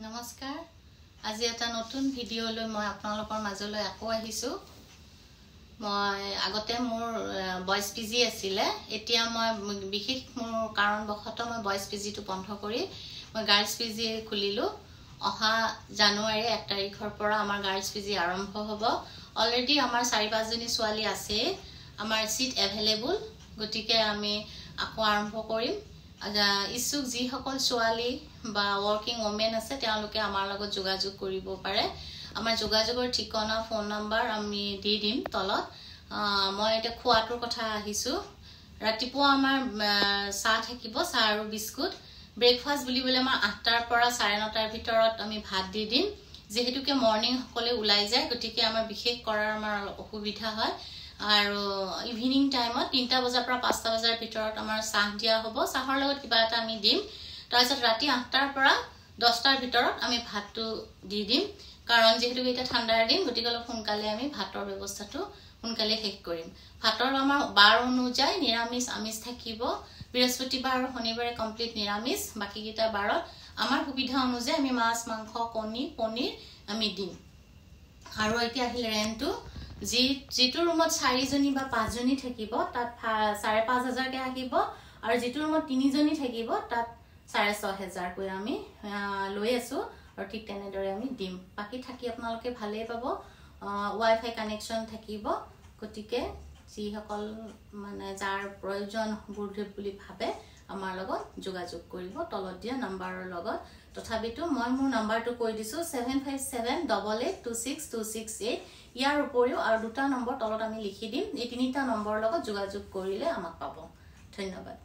নমস্কাৰ আজি এটা নতুন ভিডিঅ লৈ মই আপোনালোকৰ মাজলৈ আকৌ আহিছো মই আগতে মোৰ ভয়েস পিজি আছিল এতিয়া মই বিশেষ মোৰ কাৰণবশতঃ মই ভয়েস পিজিটো বন্ধ কৰি মই গাৰ্লছ পিজি খুলিলো অহা জানুৱাৰী 1 তাৰিখৰ পৰা আমাৰ গাৰ্লছ পিজি আৰম্ভ হ'ব অলৰেডি আমাৰ 4-5 জনী ছোৱালী আছে আমাৰ সিট এভেইলেবল গটিকে আমি আকৌ আৰম্ভ কৰিম ইছুক যি সকল ছোৱালী বা ওয়াৰ্কিং ওমেন আছে তেওঁলোকে আমাৰ লগত যোগাযোগ কৰিব পাৰে আমাৰ যোগাযোগৰ ঠিকনা ফোন নম্বৰ আমি দি দিম তলত মই এটা খোৱাটোৰ কথা আহিছো ৰাতিপুৱা আমাৰ চাহ থাকিব চাহ আৰু বিস্কুট ব্ৰেকফাষ্ট বুলিবলে আমাৰ 8টাৰ পৰা 9:30টাৰ ভিতৰত আমি ভাত দি দিম যেহেতুকে মৰ্নিং সকলে উলাই যায় গটিকে আমাৰ বিশেষ কৰাৰ আমাৰ অসুবিধা হয় আৰু ইভিনিং টাইমত 3টা বজাৰ পৰা 5টা বজাৰ ভিতৰত আমাৰ চাহ দিয়া হ'ব চাহৰ লগত কিবা এটা আমি দিম তাৰপিছত ৰাতি 8টাৰ পৰা 10টাৰ ভিতৰত আমি ভাতটো দি দিম কাৰণ যেহেতু এটা ঠাণ্ডাৰ দিন গটিকে সোনকালে আমি ভাতৰ ব্যৱস্থাটো সোনকালে শেষ কৰিম ভাতৰ আমাৰ বাৰ অনুযায়ী নিৰামিষ আমিষ থাকিব বৃহস্পতিবাৰ আৰু শনিবাৰে কমপ্লিট নিৰামিষ বাকি কিটা বাৰত আমাৰ সুবিধা অনুযায়ী আমি মাছ মাংস কণী পনীৰ আমি দিম আৰু এতিয়া আহিল ৰেন্টটো জিটো ৰুমত 4 জনী বা 5 জনী থাকিব তাত 5,500 কে আহিব আৰু জিটো ৰুমত 3 জনী থাকিব তাত 6,500 কৈ আমি লৈ আছো আৰু ঠিক তেনেদৰে আমি দিম বাকি থাকি আপোনালোকে ভালে পাব ওয়াইফাই কানেকশন থাকিব গটিকে যি সকল মানে যাৰ প্ৰয়োজন বুলি ভাবে আমাৰ লগত যোগাযোগ কৰিব তলত দিয়া নম্বৰৰ লগত তথাপিতো মই মোৰ নম্বৰটো কৈ দিছো 7578826268 ইয়াৰ উপৰিও আৰু দুটা নম্বৰ তলত আমি লিখি দিম এই তিনিটা নম্বৰৰ লগত যোগাযোগ কৰিলে আমাক পাব ধন্যবাদ